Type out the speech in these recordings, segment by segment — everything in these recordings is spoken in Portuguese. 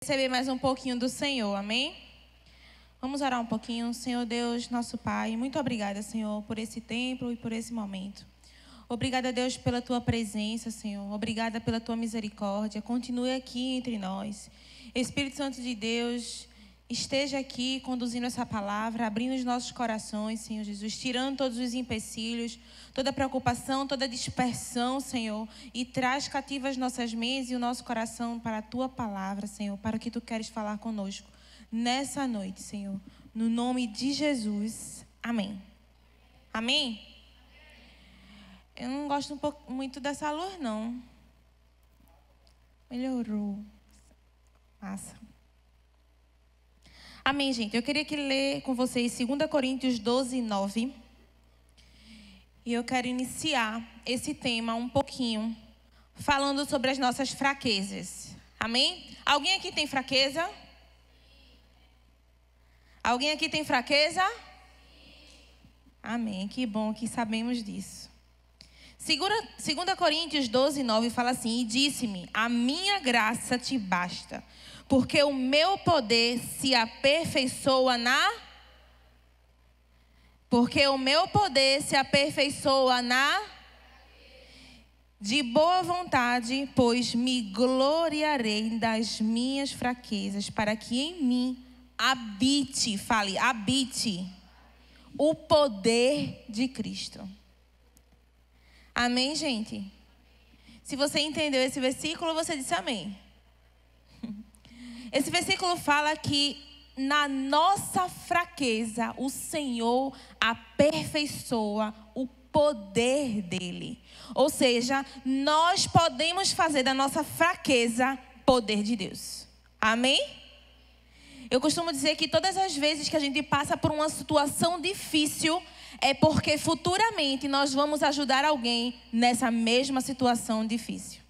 Receber mais um pouquinho do Senhor, amém? Vamos orar um pouquinho. Senhor Deus, nosso Pai, muito obrigada, Senhor, por esse tempo e por esse momento. Obrigada, Deus, pela Tua presença, Senhor. Obrigada pela Tua misericórdia. Continue aqui entre nós. Espírito Santo de Deus, esteja aqui conduzindo essa palavra, abrindo os nossos corações, Senhor Jesus, tirando todos os empecilhos, toda preocupação, toda dispersão, Senhor, e traz cativas as nossas mentes e o nosso coração para a Tua palavra, Senhor, para o que Tu queres falar conosco nessa noite, Senhor. No nome de Jesus. Amém. Amém? Eu não gosto muito dessa luz, não. Melhorou. Massa. Amém, gente. Eu queria que ler com vocês 2 Coríntios 12, 9. E eu quero iniciar esse tema um pouquinho falando sobre as nossas fraquezas. Amém? Alguém aqui tem fraqueza? Alguém aqui tem fraqueza? Amém. Que bom que sabemos disso. 2 Coríntios 12, 9 fala assim: e disse-me, a minha graça te basta, porque o meu poder se aperfeiçoa de boa vontade, pois me gloriarei das minhas fraquezas, para que em mim habite o poder de Cristo. Amém, gente? Se você entendeu esse versículo, você disse amém. Esse versículo fala que na nossa fraqueza o Senhor aperfeiçoa o poder dele. Ou seja, nós podemos fazer da nossa fraqueza poder de Deus. Amém? Eu costumo dizer que todas as vezes que a gente passa por uma situação difícil, é porque futuramente nós vamos ajudar alguém nessa mesma situação difícil.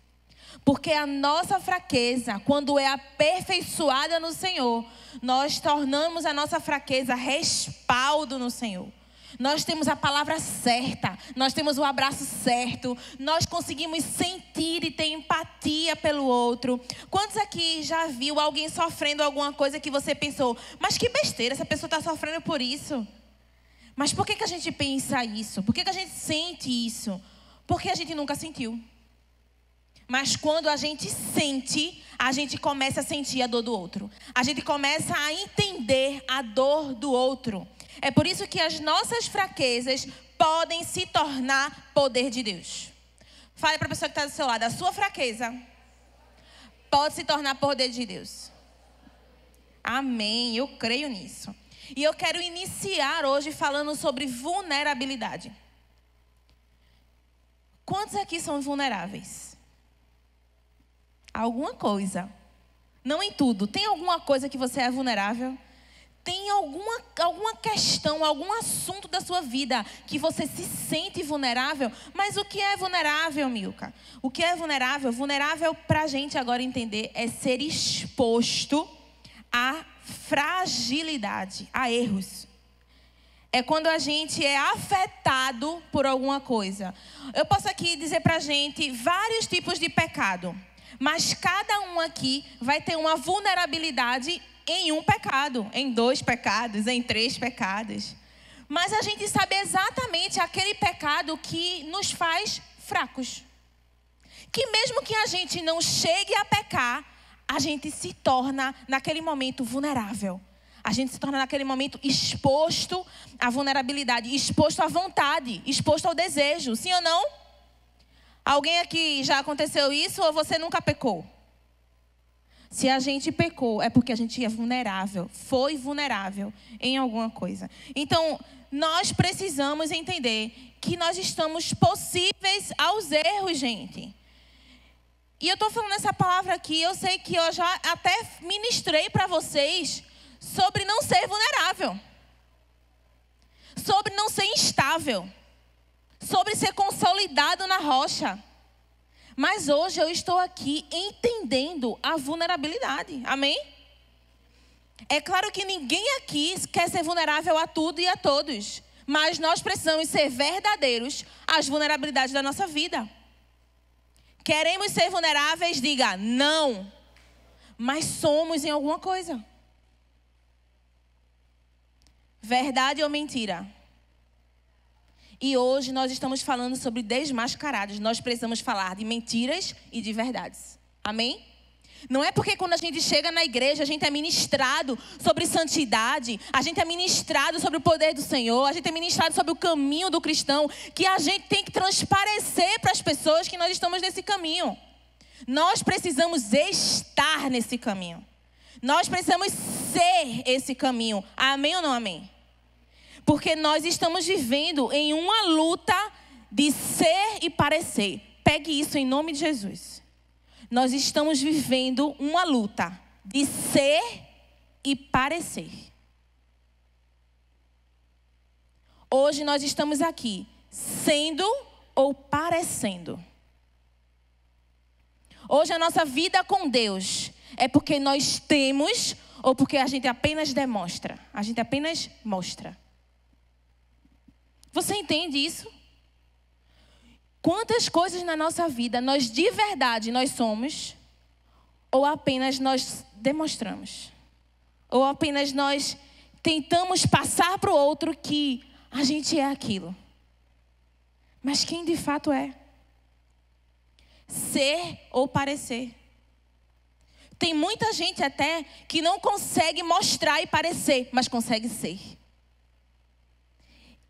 Porque a nossa fraqueza, quando é aperfeiçoada no Senhor, nós tornamos a nossa fraqueza respaldo no Senhor. Nós temos a palavra certa, nós temos o abraço certo, nós conseguimos sentir e ter empatia pelo outro. Quantos aqui já viu alguém sofrendo alguma coisa que você pensou, mas que besteira, essa pessoa está sofrendo por isso? Mas por que a gente pensa isso? Por que a gente sente isso? Porque a gente nunca sentiu. Mas quando a gente sente, a gente começa a sentir a dor do outro. A gente começa a entender a dor do outro. É por isso que as nossas fraquezas podem se tornar poder de Deus. Fale para a pessoa que está do seu lado, a sua fraqueza pode se tornar poder de Deus. Amém, eu creio nisso. E eu quero iniciar hoje falando sobre vulnerabilidade. Quantos aqui são vulneráveis? Alguma coisa. Não em tudo. Tem alguma coisa que você é vulnerável? Tem alguma questão, algum assunto da sua vida que você se sente vulnerável? Mas o que é vulnerável, Milka? O que é vulnerável? Vulnerável para a gente agora entender é ser exposto a fragilidade, a erros. É quando a gente é afetado por alguma coisa. Eu posso aqui dizer pra gente vários tipos de pecado, mas cada um aqui vai ter uma vulnerabilidade em um pecado, em 2 pecados, em 3 pecados. Mas a gente sabe exatamente aquele pecado que nos faz fracos. Que mesmo que a gente não chegue a pecar, a gente se torna, naquele momento, vulnerável. A gente se torna, naquele momento, exposto à vulnerabilidade, exposto à vontade, exposto ao desejo. Sim ou não? Alguém aqui já aconteceu isso ou você nunca pecou? Se a gente pecou, é porque a gente é vulnerável, foi vulnerável em alguma coisa. Então, nós precisamos entender que nós estamos possíveis aos erros, gente. E eu estou falando essa palavra aqui, eu sei que eu já até ministrei para vocês sobre não ser vulnerável. Sobre não ser instável. Sobre ser consolidado na rocha. Mas hoje eu estou aqui entendendo a vulnerabilidade. Amém? É claro que ninguém aqui quer ser vulnerável a tudo e a todos. Mas nós precisamos ser verdadeiros às vulnerabilidades da nossa vida. Queremos ser vulneráveis? Diga não. mas somos em alguma coisa. Verdade ou mentira? E hoje nós estamos falando sobre desmascarados. Nós precisamos falar de mentiras e de verdades. Amém? Não é porque quando a gente chega na igreja, a gente é ministrado sobre santidade, a gente é ministrado sobre o poder do Senhor, a gente é ministrado sobre o caminho do cristão, que a gente tem que transparecer para as pessoas que nós estamos nesse caminho. Nós precisamos estar nesse caminho. Nós precisamos ser esse caminho. Amém ou não amém? Porque nós estamos vivendo em uma luta de ser e parecer. Pegue isso em nome de Jesus. Nós estamos vivendo uma luta de ser e parecer. Hoje nós estamos aqui sendo ou parecendo. Hoje a nossa vida com Deus é porque nós temos ou porque a gente apenas demonstra. A gente apenas mostra. Você entende isso? Quantas coisas na nossa vida nós de verdade nós somos ou apenas nós demonstramos? Ou apenas nós tentamos passar para o outro que a gente é aquilo. Mas quem de fato é? Ser ou parecer. Tem muita gente até que não consegue mostrar e parecer, mas consegue ser.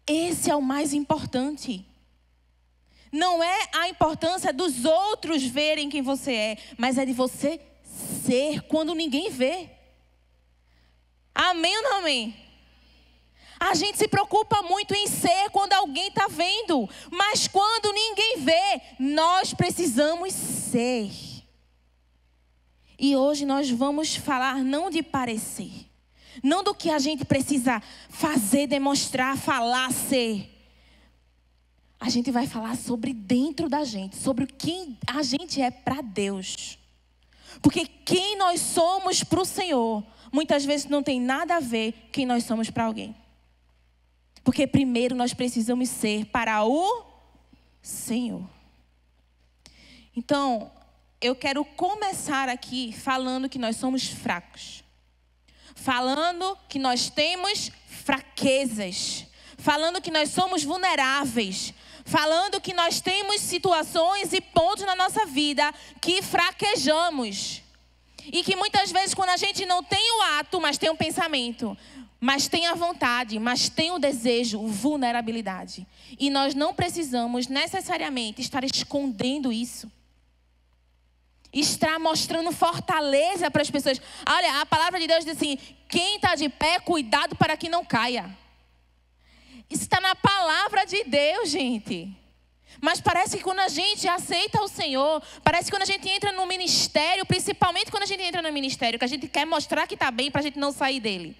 Esse é o mais importante. Não é a importância dos outros verem quem você é, mas é de você ser quando ninguém vê. Amém ou não amém? A gente se preocupa muito em ser quando alguém está vendo, mas quando ninguém vê, nós precisamos ser. E hoje nós vamos falar não de parecer, não do que a gente precisa fazer, demonstrar, falar, ser. A gente vai falar sobre dentro da gente, sobre quem a gente é para Deus. Porque quem nós somos para o Senhor, muitas vezes não tem nada a ver quem nós somos para alguém. Porque primeiro nós precisamos ser para o Senhor. Então, eu quero começar aqui falando que nós somos fracos. Falando que nós temos fraquezas. Falando que nós somos vulneráveis. Falando que nós temos situações e pontos na nossa vida que fraquejamos. E que muitas vezes quando a gente não tem o ato, mas tem o pensamento, mas tem a vontade, mas tem o desejo, vulnerabilidade. E nós não precisamos necessariamente estar escondendo isso. Estar mostrando fortaleza para as pessoas. Olha, a palavra de Deus diz assim, quem está de pé, cuidado para que não caia. Isso está na palavra de Deus, gente. Mas parece que quando a gente aceita o Senhor, parece que quando a gente entra no ministério, principalmente quando a gente entra no ministério, que a gente quer mostrar que está bem para a gente não sair dele.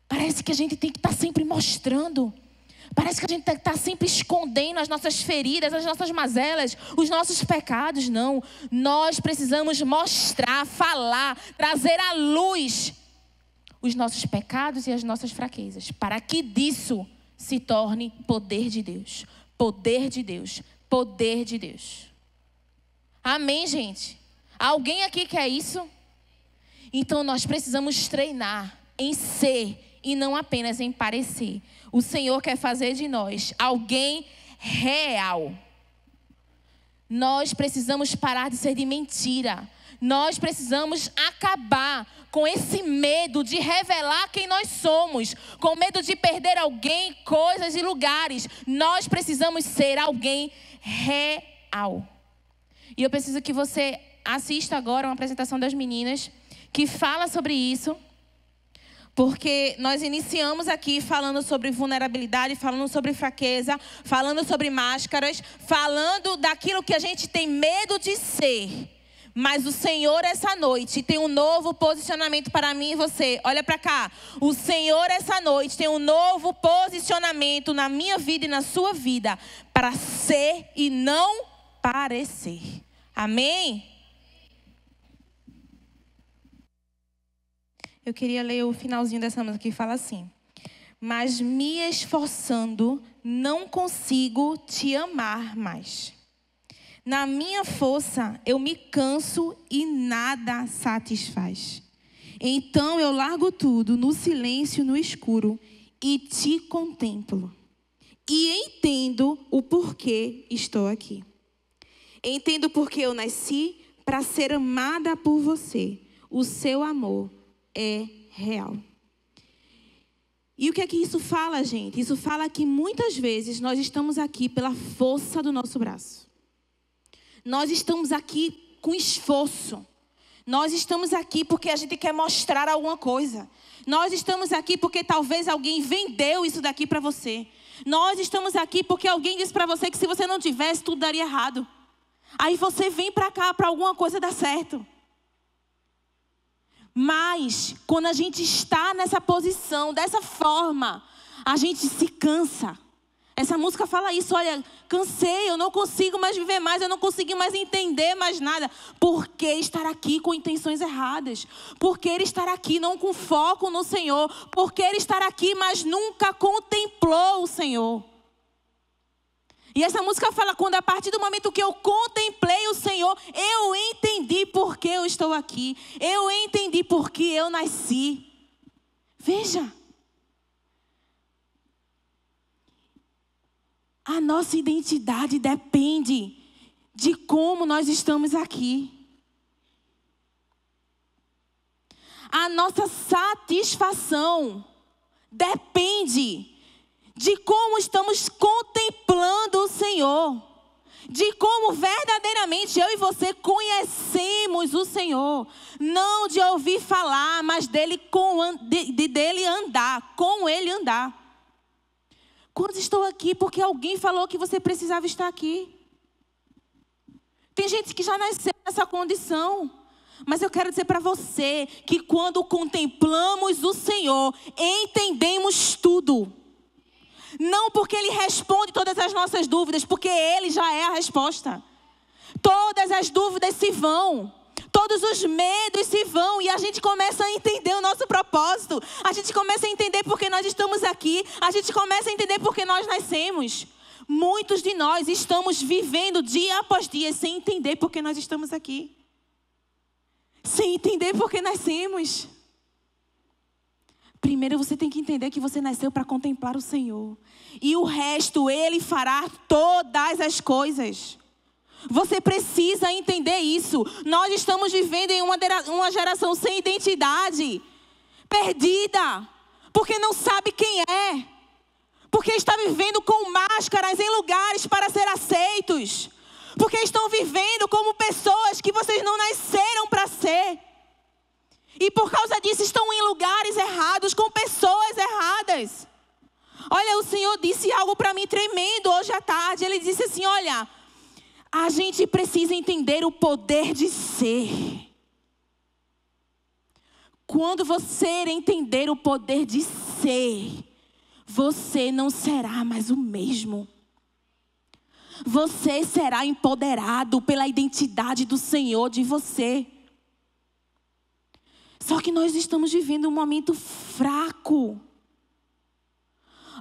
Parece que a gente tem que estar sempre mostrando. Parece que a gente tem que estar sempre escondendo as nossas feridas, as nossas mazelas, os nossos pecados. Não. Nós precisamos mostrar, falar, trazer à luz os nossos pecados e as nossas fraquezas, para que disso se torne poder de Deus. Poder de Deus. Poder de Deus. Amém, gente? Alguém aqui quer isso? Então nós precisamos treinar em ser e não apenas em parecer. O Senhor quer fazer de nós alguém real. Nós precisamos parar de ser de mentira. Nós precisamos acabar com esse medo de revelar quem nós somos, com medo de perder alguém, coisas e lugares. Nós precisamos ser alguém real. E eu preciso que você assista agora uma apresentação das meninas que fala sobre isso, porque nós iniciamos aqui falando sobre vulnerabilidade, falando sobre fraqueza, falando sobre máscaras, falando daquilo que a gente tem medo de ser. Mas o Senhor essa noite tem um novo posicionamento para mim e você. Olha para cá. O Senhor essa noite tem um novo posicionamento na minha vida e na sua vida. Para ser e não parecer. Amém? Eu queria ler o finalzinho dessa música que fala assim. Mas me esforçando, não consigo te amar mais. Na minha força eu me canso e nada satisfaz. Então eu largo tudo no silêncio, no escuro, e te contemplo. E entendo o porquê estou aqui. Entendo porque eu nasci para ser amada por você. O seu amor é real. E o que é que isso fala, gente? Isso fala que muitas vezes nós estamos aqui pela força do nosso braço. Nós estamos aqui com esforço. Nós estamos aqui porque a gente quer mostrar alguma coisa. Nós estamos aqui porque talvez alguém vendeu isso daqui para você. Nós estamos aqui porque alguém disse para você que se você não tivesse, tudo daria errado. Aí você vem para cá para alguma coisa dar certo. Mas, quando a gente está nessa posição, dessa forma, a gente se cansa. Essa música fala isso, olha, cansei, eu não consigo mais viver mais, eu não consigo mais entender mais nada. Por que estar aqui com intenções erradas? Por que estar aqui não com foco no Senhor? Por que estar aqui, mas nunca contemplou o Senhor? E essa música fala, quando a partir do momento que eu contemplei o Senhor, eu entendi por que eu estou aqui. Eu entendi por que eu nasci. Veja. A nossa identidade depende de como nós estamos aqui. A nossa satisfação depende de como estamos contemplando o Senhor. De como verdadeiramente eu e você conhecemos o Senhor. Não de ouvir falar, mas dele andar, com Ele andar. Quando estou aqui porque alguém falou que você precisava estar aqui. Tem gente que já nasceu nessa condição. Mas eu quero dizer para você que quando contemplamos o Senhor, entendemos tudo. Não porque Ele responde todas as nossas dúvidas, porque Ele já é a resposta. Todas as dúvidas se vão. Todos os medos se vão e a gente começa a entender o nosso propósito. A gente começa a entender porque nós estamos aqui. A gente começa a entender porque nós nascemos. Muitos de nós estamos vivendo dia após dia sem entender porque nós estamos aqui. Sem entender porque nascemos. Primeiro você tem que entender que você nasceu para contemplar o Senhor. E o resto Ele fará todas as coisas. Você precisa entender isso. Nós estamos vivendo em uma geração sem identidade. Perdida. Porque não sabe quem é. Porque está vivendo com máscaras em lugares para ser aceitos. Porque estão vivendo como pessoas que vocês não nasceram para ser. E por causa disso estão em lugares errados, com pessoas erradas. Olha, o Senhor disse algo para mim tremendo hoje à tarde. Ele disse assim, olha, a gente precisa entender o poder de ser. Quando você entender o poder de ser, você não será mais o mesmo. Você será empoderado pela identidade do Senhor de você. Só que nós estamos vivendo um momento fraco.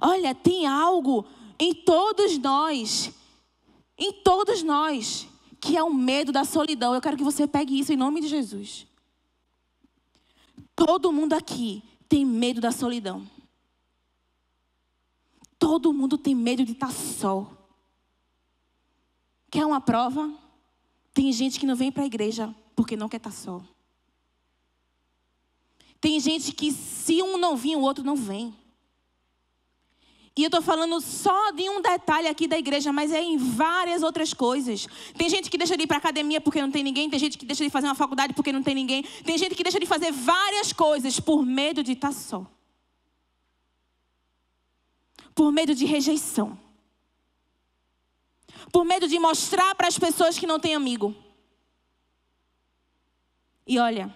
Olha, tem algo em todos nós, que é o medo da solidão. Eu quero que você pegue isso em nome de Jesus. Todo mundo aqui tem medo da solidão. Todo mundo tem medo de estar só. Quer uma prova? Tem gente que não vem para a igreja porque não quer estar só. Tem gente que se um não vir, o outro não vem. E eu estou falando só de um detalhe aqui da igreja, mas é em várias outras coisas. Tem gente que deixa de ir para a academia porque não tem ninguém. Tem gente que deixa de fazer uma faculdade porque não tem ninguém. Tem gente que deixa de fazer várias coisas por medo de estar só. Por medo de rejeição. Por medo de mostrar para as pessoas que não têm amigo. E olha,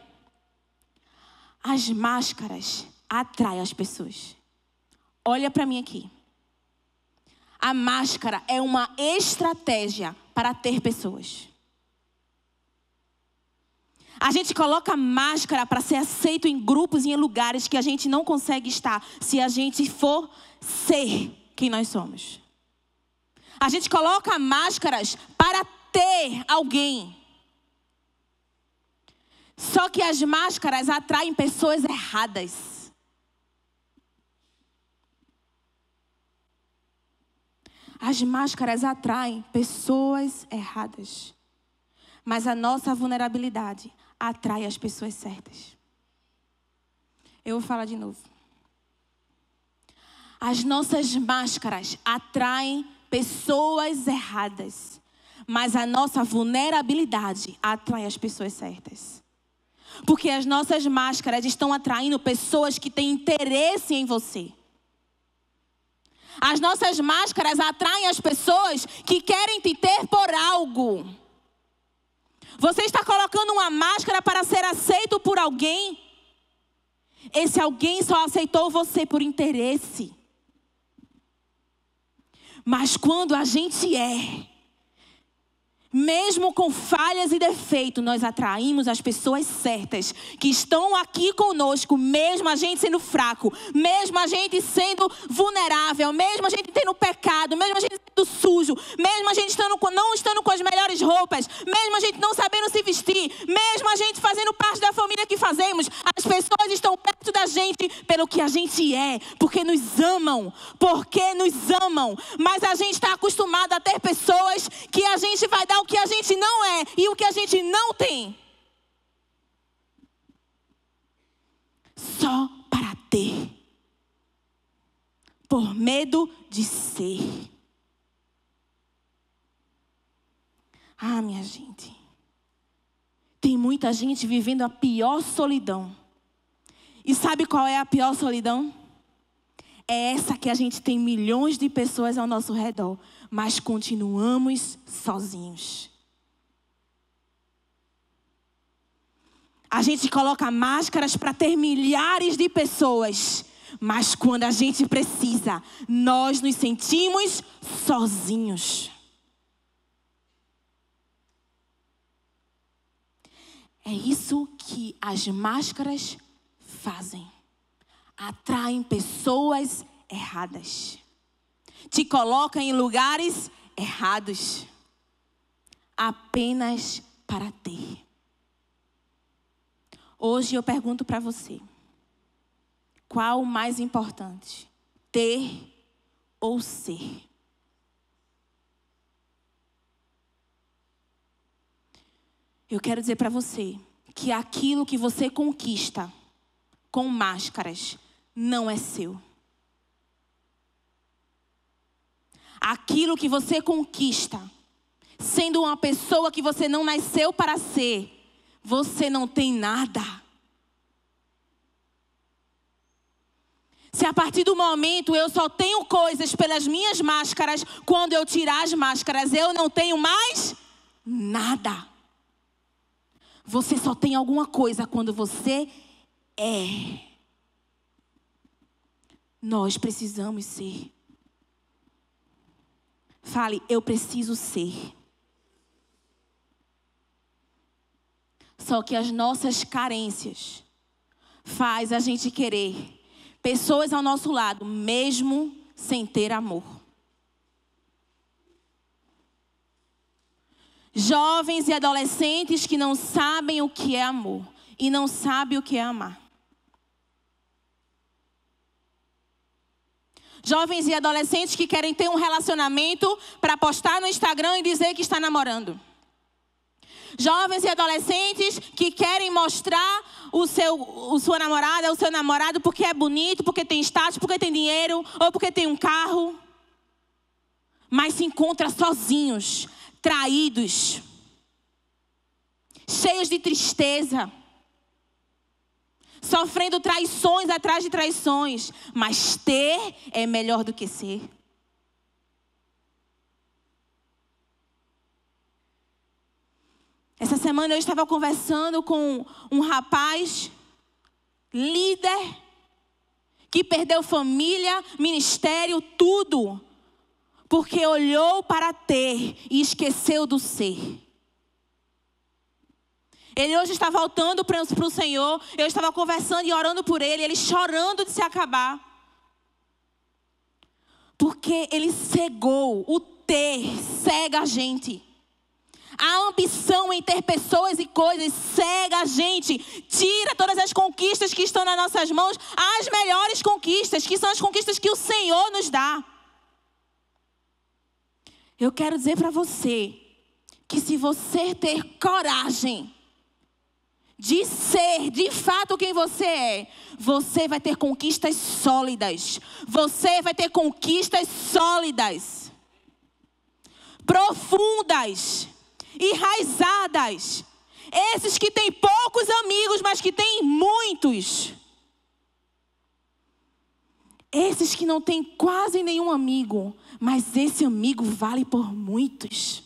as máscaras atraem as pessoas. Olha para mim aqui. A máscara é uma estratégia para ter pessoas. A gente coloca máscara para ser aceito em grupos e em lugares que a gente não consegue estar se a gente for ser quem nós somos. A gente coloca máscaras para ter alguém. Só que as máscaras atraem pessoas erradas. As máscaras atraem pessoas erradas. Mas a nossa vulnerabilidade atrai as pessoas certas. Eu vou falar de novo. As nossas máscaras atraem pessoas erradas. Mas a nossa vulnerabilidade atrai as pessoas certas. Porque as nossas máscaras estão atraindo pessoas que têm interesse em você. As nossas máscaras atraem as pessoas que querem te ter por algo. Você está colocando uma máscara para ser aceito por alguém. Esse alguém só aceitou você por interesse. Mas quando a gente mesmo com falhas e defeitos, nós atraímos as pessoas certas que estão aqui conosco, mesmo a gente sendo fraco, mesmo a gente sendo vulnerável, mesmo a gente tendo pecado, mesmo a gente sendo sujo, mesmo a gente não estando com as melhores roupas, mesmo a gente não sabendo se vestir, mesmo a gente fazendo parte da família que fazemos, as pessoas estão perto da gente pelo que a gente é, porque nos amam, mas a gente está acostumado a ter pessoas que a gente vai dar o que a gente não é e o que a gente não tem. Só para ter. Por medo de ser. Ah, minha gente. Tem muita gente vivendo a pior solidão. E sabe qual é a pior solidão? É essa que a gente tem milhões de pessoas ao nosso redor, mas continuamos sozinhos. A gente coloca máscaras para ter milhares de pessoas, mas quando a gente precisa, nós nos sentimos sozinhos. É isso que as máscaras fazem. Atraem pessoas erradas. Te colocam em lugares errados. Apenas para ter. Hoje eu pergunto para você. Qual o mais importante? Ter ou ser? Eu quero dizer para você que aquilo que você conquista com máscaras não é seu. Aquilo que você conquista, sendo uma pessoa que você não nasceu para ser, você não tem nada. Se a partir do momento eu só tenho coisas pelas minhas máscaras, quando eu tirar as máscaras eu não tenho mais nada. Você só tem alguma coisa quando você é. Nós precisamos ser. Fale, eu preciso ser. Só que as nossas carências faz a gente querer pessoas ao nosso lado, mesmo sem ter amor. Jovens e adolescentes que não sabem o que é amor e não sabem o que é amar. Jovens e adolescentes que querem ter um relacionamento para postar no Instagram e dizer que está namorando. Jovens e adolescentes que querem mostrar sua namorada, o seu namorado porque é bonito, porque tem status, porque tem dinheiro ou porque tem um carro. Mas se encontram sozinhos, traídos, cheios de tristeza. Sofrendo traições atrás de traições. Mas ter é melhor do que ser. Essa semana eu estava conversando com um rapaz, líder, que perdeu família, ministério, tudo. Porque olhou para ter e esqueceu do ser. Ele hoje está voltando para o Senhor. Eu estava conversando e orando por ele. Ele chorando de se acabar. Porque ele cegou. O ter cega a gente. A ambição em ter pessoas e coisas cega a gente. Tira todas as conquistas que estão nas nossas mãos, as melhores conquistas, que são as conquistas que o Senhor nos dá. Eu quero dizer para você que se você ter coragem de ser de fato quem você é, você vai ter conquistas sólidas. Você vai ter conquistas sólidas, profundas, enraizadas. Esses que têm poucos amigos, mas que têm muitos. Esses que não têm quase nenhum amigo, mas esse amigo vale por muitos.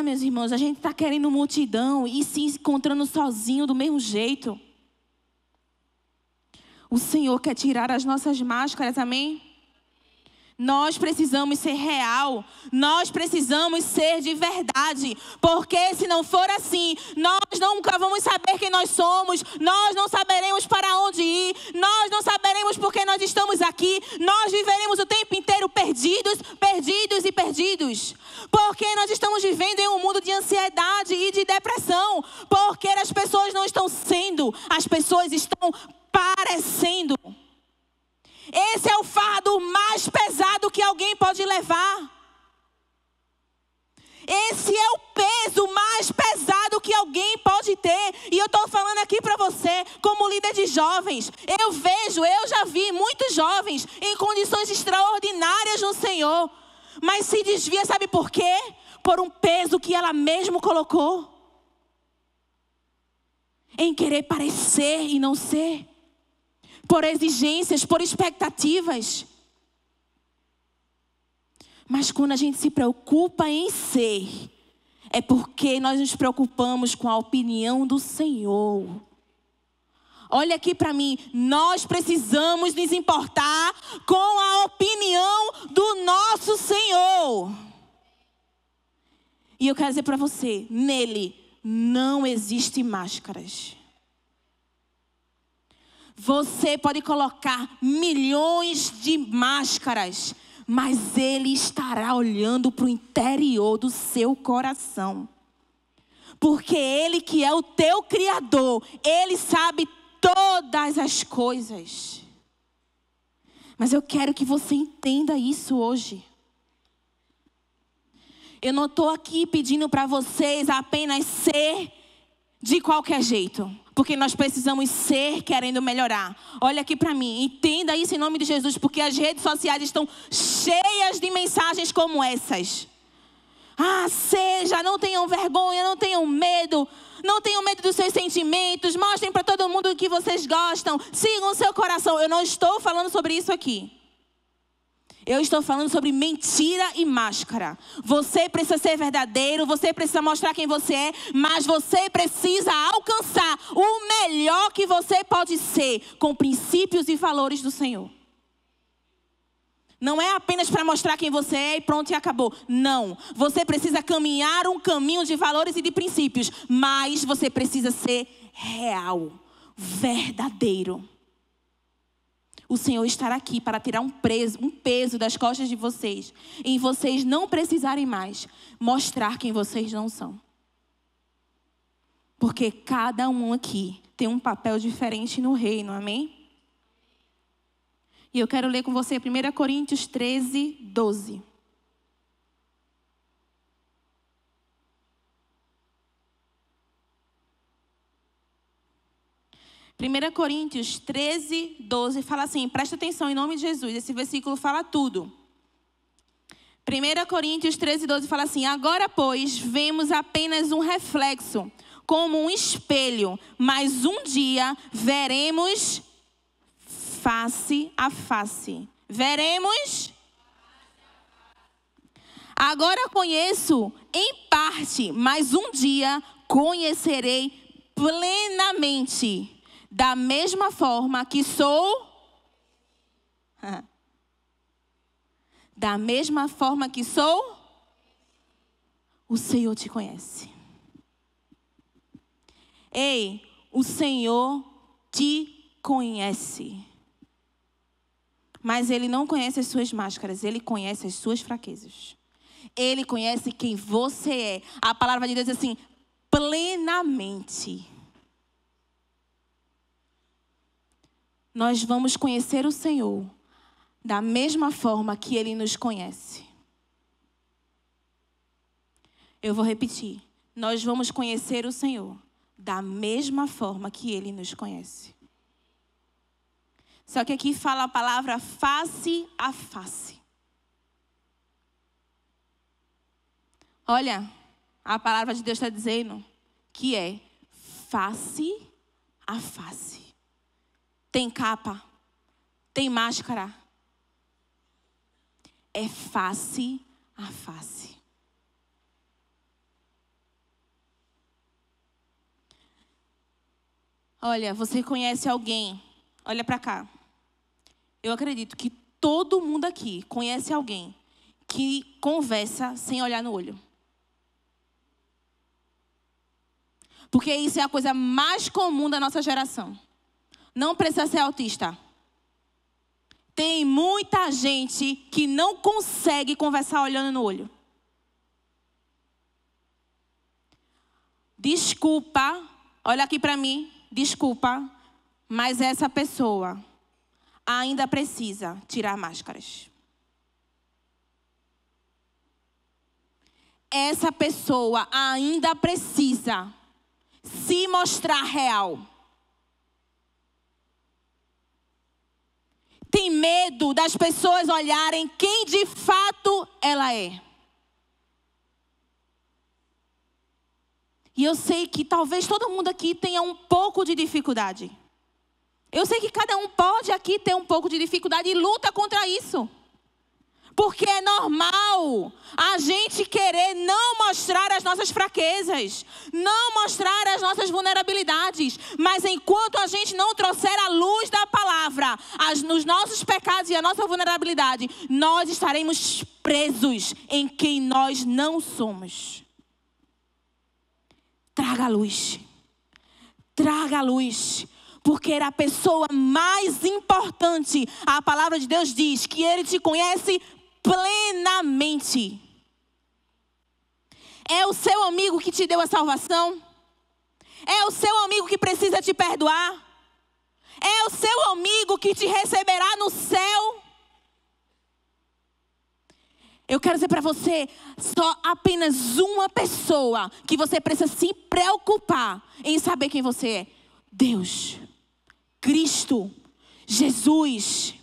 Meus irmãos, a gente está querendo multidão e se encontrando sozinho do mesmo jeito. O Senhor quer tirar as nossas máscaras, amém? Nós precisamos ser real, nós precisamos ser de verdade, porque se não for assim, nós nunca vamos saber quem nós somos, nós não saberemos para onde ir, nós não saberemos por que nós estamos aqui, nós viveremos o tempo inteiro perdidos, perdidos e perdidos, porque nós estamos vivendo em um mundo de ansiedade e de depressão, porque as pessoas não estão sendo, as pessoas estão parecendo. Esse é o fardo mais pesado que alguém pode levar. Esse é o peso mais pesado que alguém pode ter. E eu estou falando aqui para você, como líder de jovens. Eu já vi muitos jovens em condições extraordinárias no Senhor. Mas se desvia, sabe por quê? Por um peso que ela mesma colocou. Em querer parecer e não ser. Por exigências, por expectativas. Mas quando a gente se preocupa em ser, é porque nós nos preocupamos com a opinião do Senhor. Olha aqui para mim, nós precisamos nos importar com a opinião do nosso Senhor. E eu quero dizer para você, nele não existe máscaras. Você pode colocar milhões de máscaras, mas Ele estará olhando para o interior do seu coração. Porque Ele que é o teu Criador, Ele sabe todas as coisas. Mas eu quero que você entenda isso hoje. Eu não estou aqui pedindo para vocês apenas ser de qualquer jeito. Porque nós precisamos ser querendo melhorar. Olha aqui para mim, entenda isso em nome de Jesus, porque as redes sociais estão cheias de mensagens como essas. Seja, não tenham vergonha, não tenham medo dos seus sentimentos, mostrem para todo mundo o que vocês gostam, sigam o seu coração. Eu não estou falando sobre isso aqui. Eu estou falando sobre mentira e máscara. Você precisa ser verdadeiro, você precisa mostrar quem você é, mas você precisa alcançar o melhor que você pode ser, com princípios e valores do Senhor. Não é apenas para mostrar quem você é e pronto e acabou. Não, você precisa caminhar um caminho de valores e de princípios, mas você precisa ser real, verdadeiro. O Senhor estará aqui para tirar um peso das costas de vocês. Em vocês não precisarem mais mostrar quem vocês não são. Porque cada um aqui tem um papel diferente no reino, amém? E eu quero ler com você 1 Coríntios 13, 12. Primeira Coríntios 13, 12 fala assim, presta atenção em nome de Jesus, esse versículo fala tudo. 1 Coríntios 13, 12 fala assim, agora pois vemos apenas um reflexo, como um espelho, mas um dia veremos face a face. Veremos? Agora conheço em parte, mas um dia conhecerei plenamente. Da mesma forma que sou. Da mesma forma que sou. O Senhor te conhece. Ei, o Senhor te conhece. Mas Ele não conhece as suas máscaras. Ele conhece as suas fraquezas. Ele conhece quem você é. A palavra de Deus diz assim, plenamente. Nós vamos conhecer o Senhor da mesma forma que Ele nos conhece. Eu vou repetir. Nós vamos conhecer o Senhor da mesma forma que Ele nos conhece. Só que aqui fala a palavra face a face. Olha, a palavra de Deus está dizendo que é face a face. Tem capa, tem máscara. É face a face. Olha, você conhece alguém? Olha para cá. Eu acredito que todo mundo aqui conhece alguém que conversa sem olhar no olho. Porque isso é a coisa mais comum da nossa geração. Não precisa ser autista. Tem muita gente que não consegue conversar olhando no olho. Desculpa, olha aqui para mim, desculpa, mas essa pessoa ainda precisa tirar máscaras. Essa pessoa ainda precisa se mostrar real. Tem medo das pessoas olharem quem de fato ela é. E eu sei que talvez todo mundo aqui tenha um pouco de dificuldade. Eu sei que cada um pode aqui ter um pouco de dificuldade e luta contra isso. Porque é normal a gente querer não mostrar as nossas fraquezas, não mostrar as nossas vulnerabilidades. Mas enquanto a gente não trouxer a luz da palavra, os nossos pecados e a nossa vulnerabilidade, nós estaremos presos em quem nós não somos. Traga a luz. Traga a luz. Porque era a pessoa mais importante. A palavra de Deus diz que Ele te conhece plenamente. É o seu amigo que te deu a salvação? É o seu amigo que precisa te perdoar? É o seu amigo que te receberá no céu? Eu quero dizer para você, só apenas uma pessoa que você precisa se preocupar em saber quem você é. Deus, Cristo, Jesus.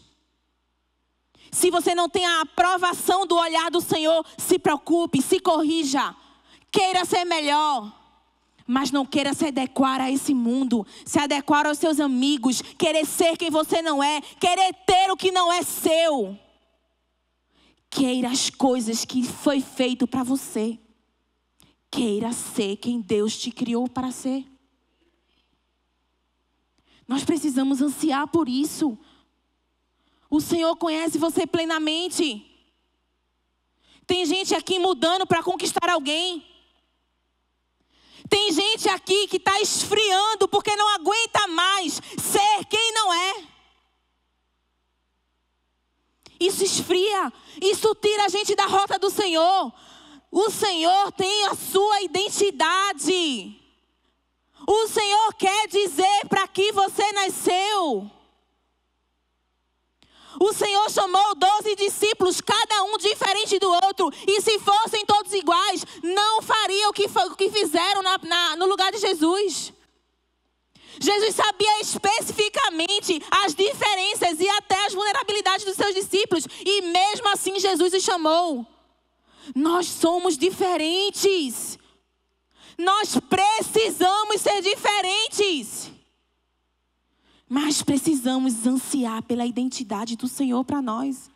Se você não tem a aprovação do olhar do Senhor, se preocupe, se corrija. Queira ser melhor, mas não queira se adequar a esse mundo, se adequar aos seus amigos, querer ser quem você não é, querer ter o que não é seu. Queira as coisas que foi feito para você. Queira ser quem Deus te criou para ser. Nós precisamos ansiar por isso. O Senhor conhece você plenamente. Tem gente aqui mudando para conquistar alguém. Tem gente aqui que está esfriando porque não aguenta mais ser quem não é. Isso esfria. Isso tira a gente da rota do Senhor. O Senhor tem a sua identidade. O Senhor quer dizer para que você nasceu. O Senhor chamou 12 discípulos, cada um diferente do outro. E se fossem todos iguais, não fariam o que fizeram no lugar de Jesus. Jesus sabia especificamente as diferenças e até as vulnerabilidades dos seus discípulos. E mesmo assim Jesus os chamou. Nós somos diferentes. Nós precisamos ser diferentes. Mas precisamos ansiar pela identidade do Senhor para nós.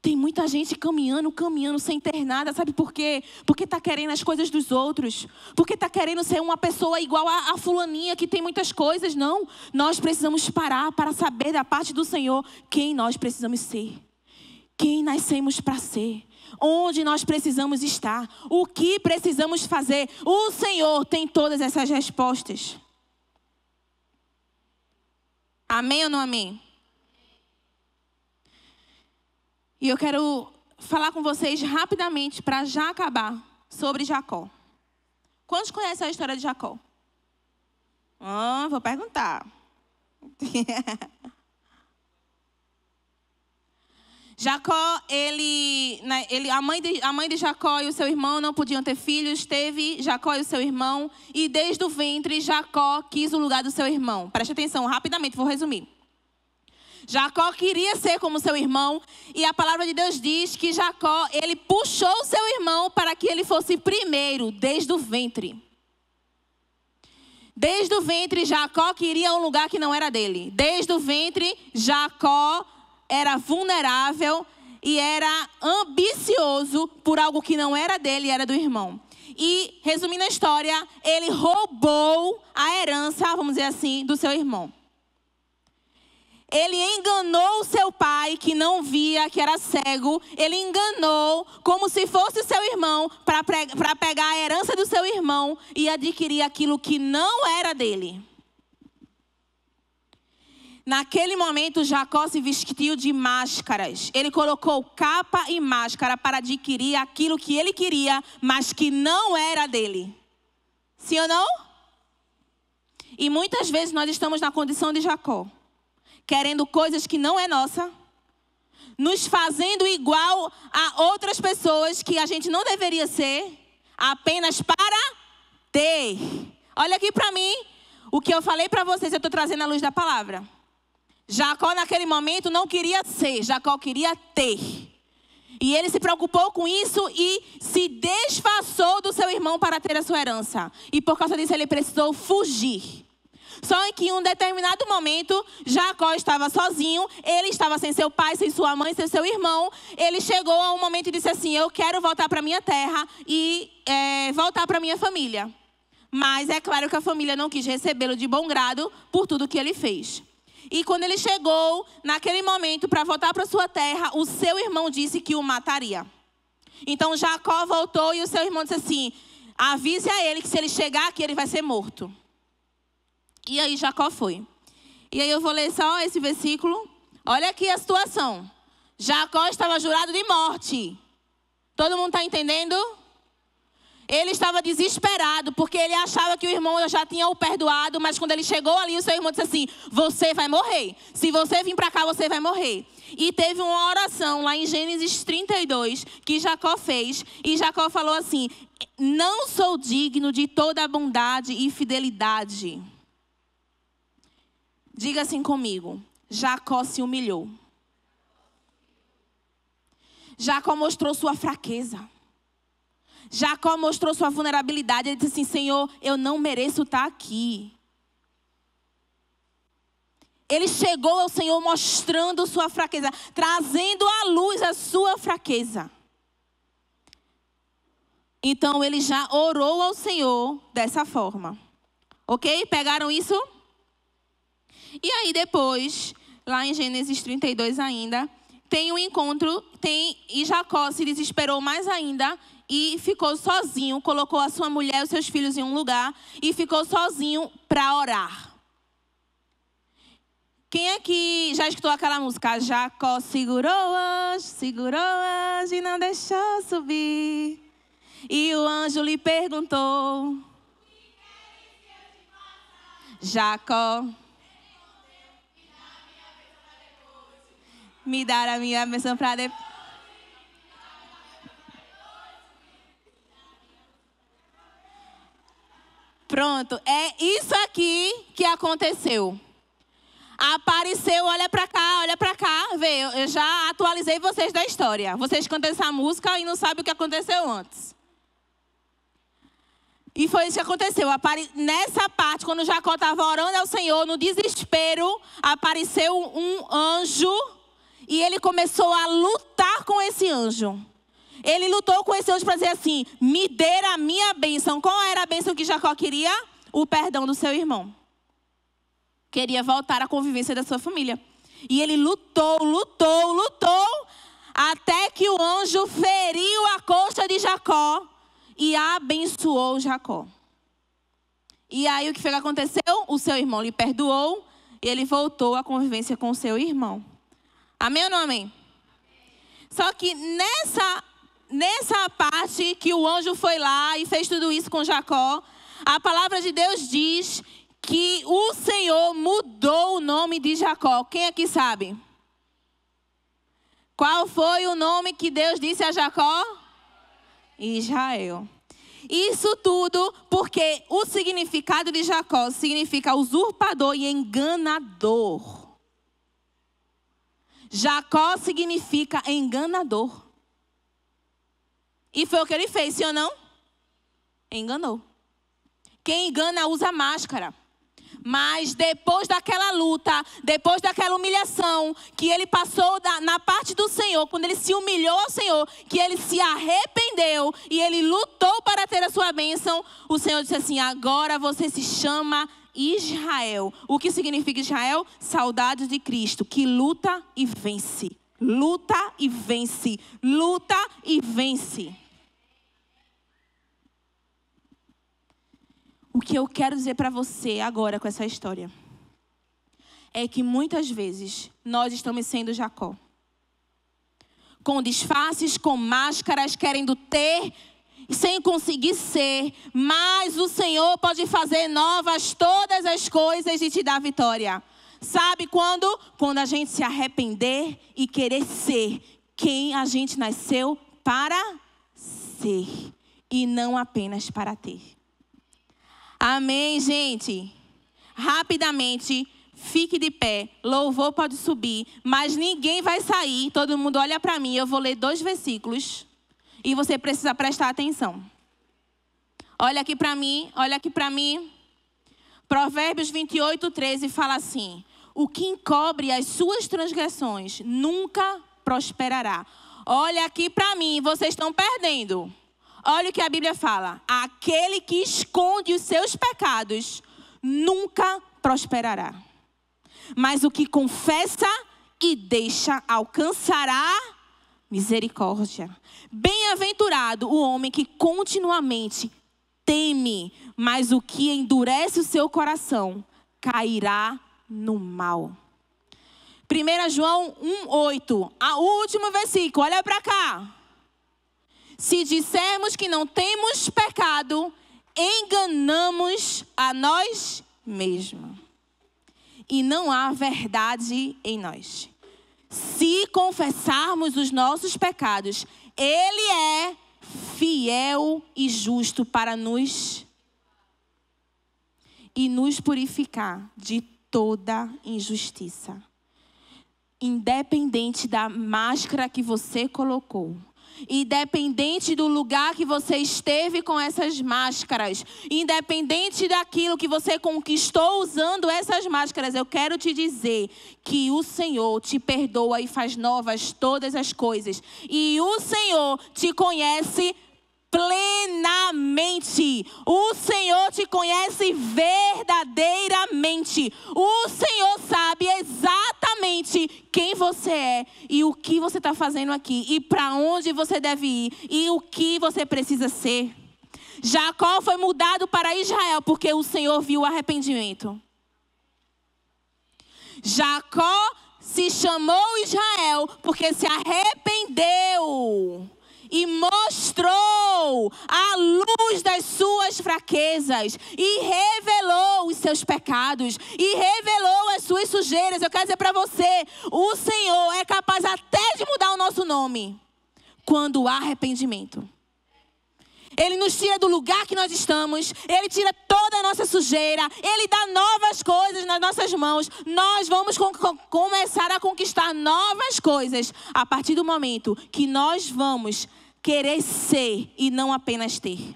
Tem muita gente caminhando sem ter nada. Sabe por quê? Porque está querendo as coisas dos outros. Porque está querendo ser uma pessoa igual a fulaninha que tem muitas coisas. Não. Nós precisamos parar para saber da parte do Senhor quem nós precisamos ser. Quem nascemos para ser. Onde nós precisamos estar. O que precisamos fazer. O Senhor tem todas essas respostas. Amém ou não amém? E eu quero falar com vocês rapidamente, para já acabar, sobre Jacó. Quantos conhecem a história de Jacó? Vou perguntar. Jacó, a mãe de Jacó e o seu irmão não podiam ter filhos. Teve Jacó e o seu irmão. E desde o ventre, Jacó quis o lugar do seu irmão. Preste atenção, rapidamente, vou resumir. Jacó queria ser como seu irmão. E a palavra de Deus diz que Jacó, ele puxou o seu irmão para que ele fosse primeiro, desde o ventre. Desde o ventre, Jacó queria um lugar que não era dele. Desde o ventre, Jacó era vulnerável e era ambicioso por algo que não era dele, era do irmão. E, resumindo a história, ele roubou a herança, vamos dizer assim, do seu irmão. Ele enganou o seu pai, que não via, que era cego. Ele enganou como se fosse seu irmão, para pegar a herança do seu irmão e adquirir aquilo que não era dele. Naquele momento, Jacó se vestiu de máscaras. Ele colocou capa e máscara para adquirir aquilo que ele queria, mas que não era dele. Sim ou não? E muitas vezes nós estamos na condição de Jacó, querendo coisas que não é nossa, nos fazendo igual a outras pessoas que a gente não deveria ser, apenas para ter. Olha aqui para mim, o que eu falei para vocês, eu estou trazendo à luz da palavra. Jacó naquele momento não queria ser, Jacó queria ter. E ele se preocupou com isso e se desfaçou do seu irmão para ter a sua herança. E por causa disso ele precisou fugir. Só que em um determinado momento, Jacó estava sozinho, ele estava sem seu pai, sem sua mãe, sem seu irmão. Ele chegou a um momento e disse assim: eu quero voltar para minha terra e voltar para minha família. Mas é claro que a família não quis recebê-lo de bom grado por tudo que ele fez. E quando ele chegou, naquele momento, para voltar para sua terra, o seu irmão disse que o mataria. Então Jacó voltou e o seu irmão disse assim: avise a ele que se ele chegar aqui, ele vai ser morto. E aí Jacó foi. E aí eu vou ler só esse versículo. Olha aqui a situação. Jacó estava jurado de morte. Todo mundo está entendendo? Ele estava desesperado, porque ele achava que o irmão já tinha o perdoado, mas quando ele chegou ali, o seu irmão disse assim: você vai morrer. Se você vir para cá, você vai morrer. E teve uma oração lá em Gênesis 32, que Jacó fez. E Jacó falou assim: não sou digno de toda a bondade e fidelidade. Diga assim comigo: Jacó se humilhou. Jacó mostrou sua fraqueza. Jacó mostrou sua vulnerabilidade. Ele disse assim: Senhor, eu não mereço estar aqui. Ele chegou ao Senhor mostrando sua fraqueza, trazendo à luz a sua fraqueza. Então ele já orou ao Senhor dessa forma. Ok? Pegaram isso? E aí depois, lá em Gênesis 32 ainda, tem um encontro, e Jacó se desesperou mais ainda e ficou sozinho, colocou a sua mulher e os seus filhos em um lugar e ficou sozinho para orar. Quem aqui já escutou aquela música? Jacó segurou anjo e não deixou subir. E o anjo lhe perguntou: Jacó, me dar a minha bênção para depois. Pronto, é isso aqui que aconteceu. Apareceu, olha pra cá, vê, eu já atualizei vocês da história. Vocês cantam essa música e não sabem o que aconteceu antes. E foi isso que aconteceu. Nessa parte, quando Jacó estava orando ao Senhor, no desespero, apareceu um anjo e ele começou a lutar com esse anjo. Ele lutou com esse anjo para dizer assim: me dê a minha bênção. Qual era a bênção que Jacó queria? O perdão do seu irmão. Queria voltar à convivência da sua família. E ele lutou, até que o anjo feriu a coxa de Jacó e abençoou Jacó. E aí o que foi que aconteceu? O seu irmão lhe perdoou e ele voltou à convivência com o seu irmão. Amém ou não amém? Só que nessa parte que o anjo foi lá e fez tudo isso com Jacó, a palavra de Deus diz que o Senhor mudou o nome de Jacó. Quem aqui sabe? Qual foi o nome que Deus disse a Jacó? Israel. Isso tudo porque o significado de Jacó significa usurpador e enganador. Jacó significa enganador. E foi o que ele fez, sim ou não? Enganou. Quem engana usa máscara. Mas depois daquela luta, depois daquela humilhação que ele passou na parte do Senhor, quando ele se humilhou ao Senhor, que ele se arrependeu e ele lutou para ter a sua bênção, o Senhor disse assim: agora você se chama Israel. O que significa Israel? Saudade de Cristo, que luta e vence. Luta e vence. Luta e vence. O que eu quero dizer para você agora com essa história é que muitas vezes nós estamos sendo Jacó. Com disfarces, com máscaras, querendo ter, sem conseguir ser. Mas o Senhor pode fazer novas todas as coisas e te dar vitória. Sabe quando? Quando a gente se arrepender e querer ser quem a gente nasceu para ser. E não apenas para ter. Amém, gente? Rapidamente, fique de pé. Louvor pode subir, mas ninguém vai sair. Todo mundo olha para mim. Eu vou ler 2 versículos e você precisa prestar atenção. Olha aqui para mim, olha aqui para mim. Provérbios 28:13 fala assim: o que encobre as suas transgressões nunca prosperará. Olha aqui para mim, vocês estão perdendo. Olha o que a Bíblia fala. Aquele que esconde os seus pecados nunca prosperará. Mas o que confessa e deixa alcançará misericórdia. Bem-aventurado o homem que continuamente teme, mas o que endurece o seu coração cairá no mal. 1 João 1:8. O último versículo, olha para cá. Se dissermos que não temos pecado, enganamos a nós mesmos. E não há verdade em nós. Se confessarmos os nossos pecados, Ele é fiel e justo para nos purificar de toda injustiça. Independente da máscara que você colocou. Independente do lugar que você esteve com essas máscaras, independente daquilo que você conquistou usando essas máscaras, eu quero te dizer que o Senhor te perdoa e faz novas todas as coisas. E o Senhor te conhece plenamente. O Senhor te conhece verdadeiramente. O Senhor sabe exatamente quem você é e o que você está fazendo aqui e para onde você deve ir e o que você precisa ser. Jacó foi mudado para Israel porque o Senhor viu o arrependimento. Jacó se chamou Israel porque se arrependeu e mostrou a luz das suas fraquezas e revelou os seus pecados e revelou as suas sujeiras. Eu quero dizer para você, o Senhor é capaz até de mudar o nosso nome quando há arrependimento. Ele nos tira do lugar que nós estamos. Ele tira toda a nossa sujeira. Ele dá novas coisas nas nossas mãos. Nós vamos começar a conquistar novas coisas a partir do momento que nós vamos querer ser e não apenas ter.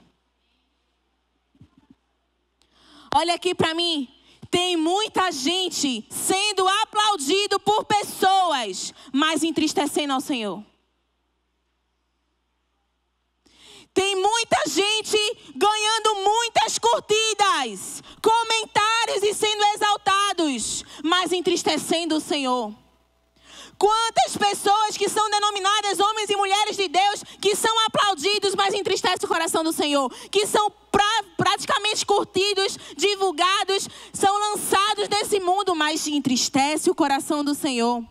Olha aqui para mim. Tem muita gente sendo aplaudido por pessoas, mas entristecendo ao Senhor. Tem muita gente ganhando muitas curtidas, comentários e sendo exaltados, mas entristecendo o Senhor. Quantas pessoas que são denominadas homens e mulheres de Deus, que são aplaudidos, mas entristecem o coração do Senhor. Que são praticamente curtidos, divulgados, são lançados nesse mundo, mas entristece o coração do Senhor.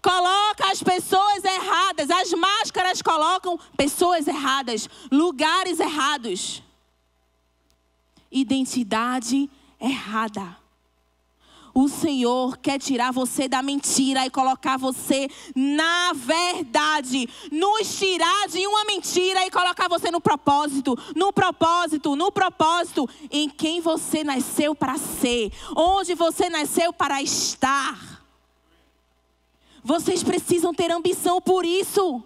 coloca as pessoas erradas. As máscaras colocam pessoas erradas, lugares errados, identidade errada. O Senhor quer tirar você da mentira e colocar você na verdade. Nos tirar de uma mentira e colocar você no propósito. No propósito, no propósito. Em quem você nasceu para ser. Onde você nasceu para estar. Vocês precisam ter ambição por isso.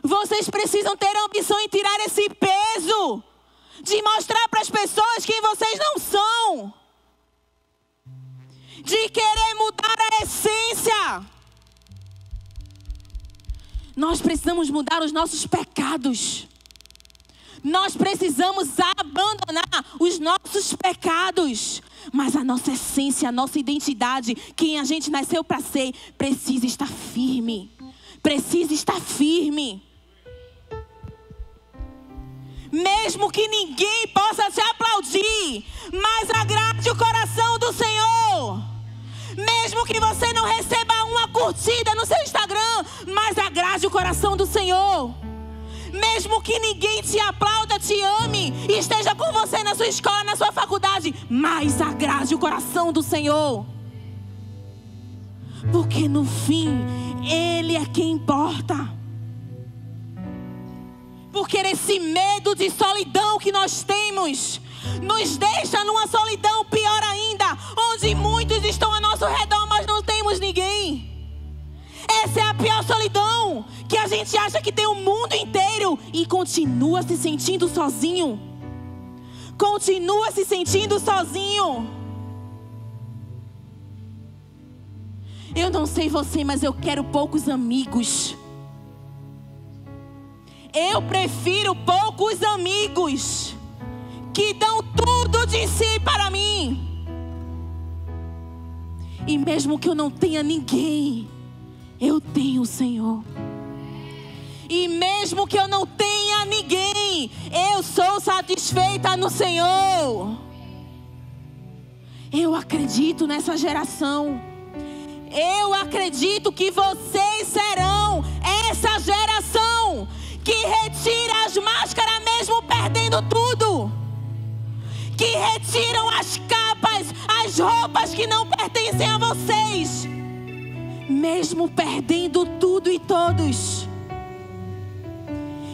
Vocês precisam ter ambição em tirar esse peso. De mostrar para as pessoas quem vocês não são. De querer mudar a essência. Nós precisamos mudar os nossos pecados. Nós precisamos abandonar os nossos pecados. Mas a nossa essência, a nossa identidade, quem a gente nasceu para ser, precisa estar firme. Precisa estar firme. Mesmo que ninguém possa te aplaudir, mas agrade o coração do Senhor. Mesmo que você não receba uma curtida no seu Instagram, mas agrade o coração do Senhor. Mesmo que ninguém te aplauda, te ame, e esteja com você na sua escola, na sua faculdade, mas agrade o coração do Senhor. Porque no fim, Ele é quem importa. Porque esse medo de solidão que nós temos nos deixa numa solidão pior ainda, onde muitos estão ao nosso redor, mas não temos ninguém. Essa é a pior solidão, que a gente acha que tem o mundo inteiro e continua se sentindo sozinho. Continua se sentindo sozinho. Eu não sei você, mas eu quero poucos amigos. Eu prefiro poucos amigos que dão tudo de si para mim. E mesmo que eu não tenha ninguém, eu tenho o Senhor. E mesmo que eu não tenha ninguém, eu sou satisfeita no Senhor. Eu acredito nessa geração. Eu acredito que vocês serão essa geração que retira as máscaras mesmo perdendo tudo. Que retiram as capas, as roupas que não pertencem a vocês. Mesmo perdendo tudo e todos.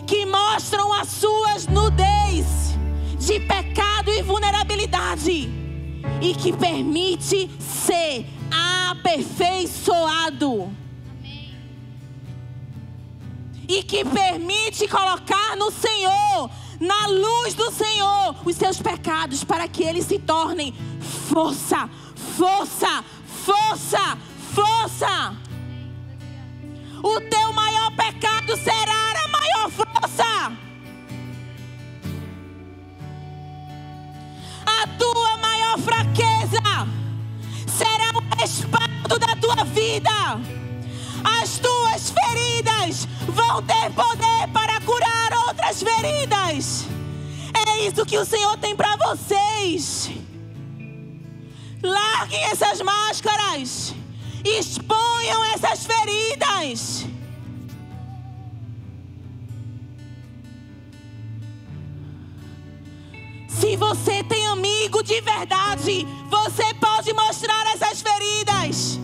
Que mostram as suas nudez de pecado e vulnerabilidade. E que permite ser aperfeiçoado. E que permite colocar no Senhor, na luz do Senhor, os seus pecados, para que eles se tornem força, força, força, força. O teu maior pecado será a maior força. A tua maior fraqueza será o respaldo da tua vida. As tuas feridas vão ter poder para curar outras feridas. É isso que o Senhor tem para vocês. Larguem essas máscaras. Exponham essas feridas. Se você tem amigo de verdade, você pode mostrar essas feridas.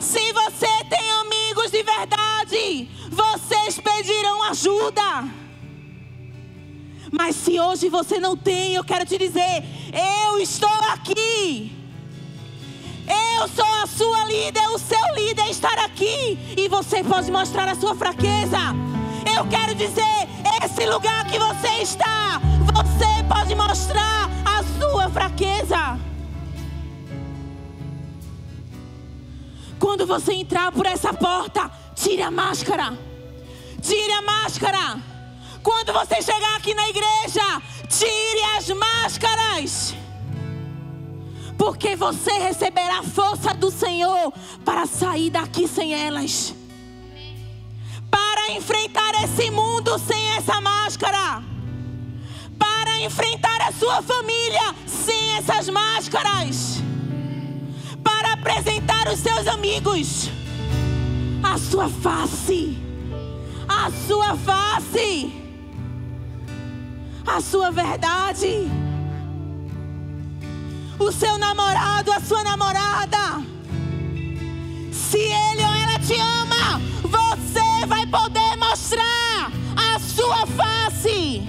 Se você tem amigos de verdade, vocês pedirão ajuda. Mas se hoje você não tem, eu quero te dizer, eu estou aqui. Eu sou a sua líder, o seu líder estar aqui. E você pode mostrar a sua fraqueza. Eu quero dizer, esse lugar que você está, você pode mostrar a sua fraqueza. Quando você entrar por essa porta, tire a máscara. Tire a máscara. Quando você chegar aqui na igreja, tire as máscaras. Porque você receberá a força do Senhor para sair daqui sem elas. Para enfrentar esse mundo sem essa máscara. Para enfrentar a sua família sem essas máscaras. apresentar os seus amigos a sua face, a sua face, a sua verdade, o seu namorado, a sua namorada. Se ele ou ela te ama, você vai poder mostrar a sua face.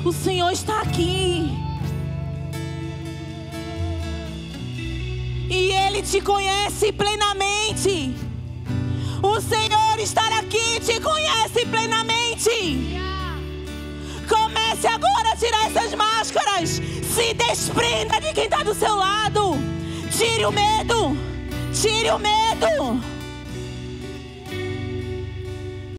O Senhor está aqui. E Ele te conhece plenamente. O Senhor estar aqui te conhece plenamente. Comece agora a tirar essas máscaras. Se desprenda de quem está do seu lado. Tire o medo. Tire o medo.